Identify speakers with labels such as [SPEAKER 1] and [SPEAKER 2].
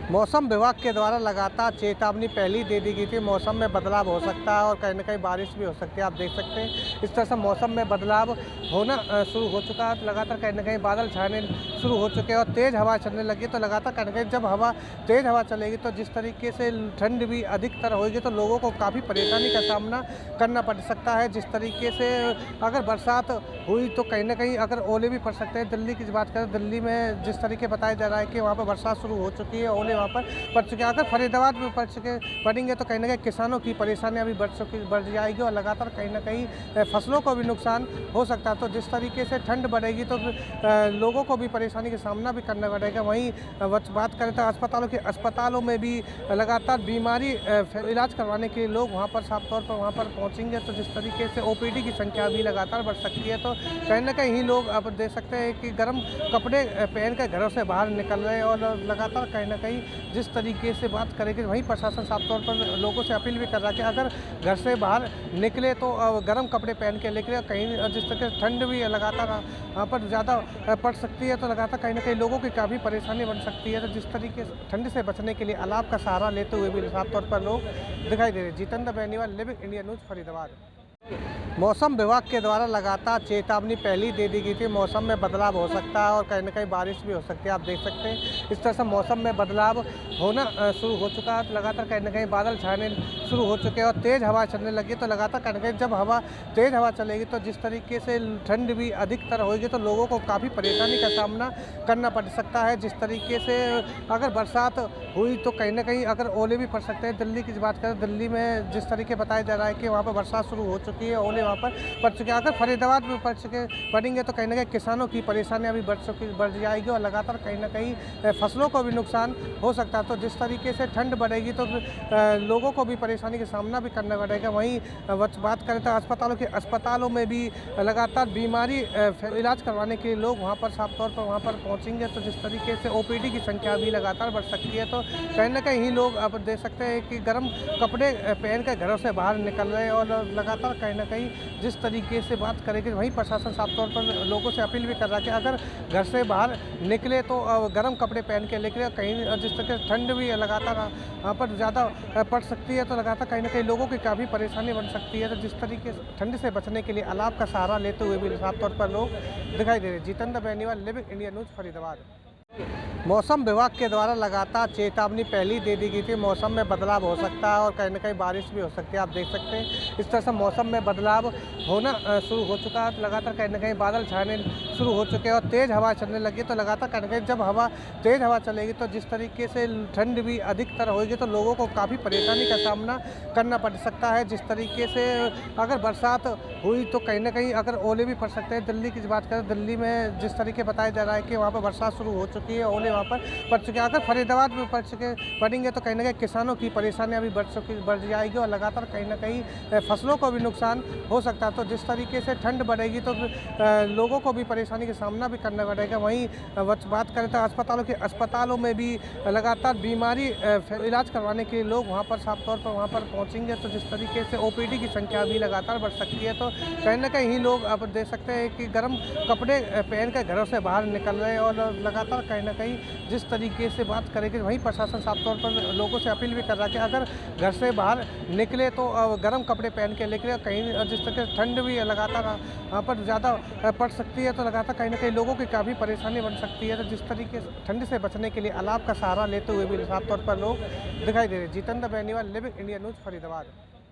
[SPEAKER 1] मौसम विभाग के द्वारा लगातार चेतावनी पहले ही दे दी गई थी। मौसम में बदलाव हो सकता है और कहीं न कहीं बारिश भी हो सकती है। आप देख सकते हैं इस तरह से मौसम में बदलाव होना शुरू हो चुका है। लगातार कहीं न कहीं बादल छाने शुरू हो चुके हैं और तेज़ हवा चलने लगी। तो लगातार कहीं न कहीं जब तेज़ हवा चलेगी तो जिस तरीके से ठंड भी अधिकतर होगी तो लोगों को काफ़ी परेशानी का सामना करना पड़ सकता है। जिस तरीके से अगर बरसात हुई तो कहीं न कहीं अगर ओले भी पड़ सकते हैं। दिल्ली की बात करें, दिल्ली में जिस तरीके बताया जा रहा है कि वहाँ पर बरसात शुरू हो चुकी है, ओले वहाँ पर पड़ चुके हैं। अगर फरीदाबाद में पड़ेंगे तो कहीं न कहीं किसानों की परेशानियाँ भी बढ़ जाएगी और लगातार कहीं न कहीं फसलों को भी नुकसान हो सकता है। तो जिस तरीके से ठंड बढ़ेगी तो लोगों को भी परेशानी का सामना भी करना पड़ेगा। वहीं बात करें तो अस्पतालों में भी लगातार बीमारी इलाज करवाने के लिए लोग वहाँ पर साफ तौर पर वहाँ पर पहुँचेंगे। तो जिस तरीके से ओपीडी की संख्या भी लगातार बढ़ सकती है। तो कहीं न कहीं लोग अब देख सकते हैं कि गर्म कपड़े पहन कर घरों से बाहर निकल रहे हैं और लगातार कहीं न कहीं जिस तरीके से बात करेंगे वहीं प्रशासन साफ तौर पर लोगों से अपील भी कर रहा है कि अगर घर से बाहर निकले तो गर्म कपड़े पहन के निकले। कहीं जिस तरीके से ठंड भी लगातार वहाँ पर ज़्यादा पड़ सकती है तो लगातार कहीं न कहीं लोगों की काफ़ी परेशानी बन सकती है। तो जिस तरीके से ठंड से बचने के लिए अलाव का सहारा लेते हुए भी साफ तौर पर लोग दिखाई दे रहे हैं। Jitendra Beniwal, living India news, Faridabad. मौसम विभाग के द्वारा लगातार चेतावनी पहले ही दे दी गई थी। मौसम में बदलाव हो सकता है और कहीं न कहीं बारिश भी हो सकती है। आप देख सकते हैं इस तरह से मौसम में बदलाव होना शुरू हो चुका है। लगातार कहीं न कहीं बादल छाने शुरू हो चुके हैं और तेज़ हवा चलने लगी। तो लगातार कहीं न कहीं जब तेज़ हवा चलेगी तो जिस तरीके से ठंड भी अधिकतर होगी तो लोगों को काफ़ी परेशानी का सामना करना पड़ सकता है। जिस तरीके से अगर बरसात हुई तो कहीं न कहीं अगर ओले भी पड़ सकते हैं। दिल्ली की बात करें, दिल्ली में जिस तरीके बताया जा रहा है कि वहाँ पर बरसात शुरू हो चुकी है, ओले वहाँ पर पड़ चुके हैं। अगर फरीदाबाद में पड़ेंगे तो कहीं न कहीं किसानों की परेशानियाँ भी बढ़ जाएगी और लगातार कहीं न कहीं फसलों को भी नुकसान हो सकता है। तो जिस तरीके से ठंड बढ़ेगी तो लोगों को भी परेशानी का सामना भी करना पड़ेगा। वहीं बात करें तो अस्पतालों में भी लगातार बीमारी इलाज करवाने के लिए लोग वहाँ पर साफ तौर पर वहाँ पर पहुँचेंगे। तो जिस तरीके से ओपीडी की संख्या भी लगातार बढ़ सकती है। तो कहीं न कहीं लोग अब देख सकते हैं कि गर्म कपड़े पहन कर घरों से बाहर निकल रहे हैं और लगातार कहीं न कहीं जिस तरीके से बात करेंगे वहीं प्रशासन साफ तौर पर लोगों से अपील भी कर रहा है कि अगर घर से बाहर निकले तो गर्म कपड़े पहन के निकले। कहीं जिस तरीके से ठंड भी लगातार वहाँ पर ज़्यादा पड़ सकती है तो लगातार कहीं न कहीं लोगों की काफ़ी परेशानी बन सकती है। तो जिस तरीके से ठंड से बचने के लिए अलाव का सहारा लेते हुए भी साफ तौर पर लोग दिखाई दे रहे हैं। Jitendra Beniwal, living India news, Faridabad. मौसम विभाग के द्वारा लगातार चेतावनी पहले ही दे दी गई थी। मौसम में बदलाव हो सकता है और कहीं न कहीं बारिश भी हो सकती है। आप देख सकते हैं इस तरह से मौसम में बदलाव होना शुरू हो चुका है। लगातार कहीं न कहीं बादल छाने शुरू हो चुके हैं और तेज़ हवा चलने लगी। तो लगातार कहीं न कहीं जब तेज़ हवा चलेगी तो जिस तरीके से ठंड भी अधिकतर होगी तो लोगों को काफ़ी परेशानी का सामना करना पड़ सकता है। जिस तरीके से अगर बरसात हुई तो कहीं न कहीं अगर ओले भी पड़ सकते हैं। दिल्ली की बात करें, दिल्ली में जिस तरीके बताया जा रहा है कि वहाँ पर बरसात शुरू हो चुकी है, ओले वहाँ पर पड़ चुके हैं। अगर फरीदाबाद में पड़ेंगे तो कहीं न कहीं किसानों की परेशानियाँ भी बढ़ जाएगी और लगातार कहीं न कहीं फसलों को भी नुकसान हो सकता है। तो जिस तरीके से ठंड बढ़ेगी तो लोगों को भी परेशानी का सामना भी करना पड़ेगा। वहीं बात करें तो अस्पतालों में भी लगातार बीमारी इलाज करवाने के लिए लोग वहाँ पर साफ तौर पर वहाँ पर पहुँचेंगे। तो जिस तरीके से ओपीडी की संख्या भी लगातार बढ़ सकती है। तो कहीं न कहीं लोग अब देख सकते हैं कि गर्म कपड़े पहन कर घरों से बाहर निकल रहे हैं और लगातार कहीं न कहीं जिस तरीके से बात करेंगे वहीं प्रशासन साफ तौर पर लोगों से अपील भी कर रहा है कि अगर घर से बाहर निकले तो गर्म कपड़े पहन के निकले। कहीं जिस तरीके से ठंड भी लगातार वहाँ पर ज़्यादा पड़ सकती है तो लगातार कहीं न कहीं लोगों की काफ़ी परेशानी बन सकती है। तो जिस तरीके से ठंड से बचने के लिए अलाव का सहारा लेते हुए भी साफ तौर पर लोग दिखाई दे रहे हैं। Jitendra Beniwal, living India news, Faridabad.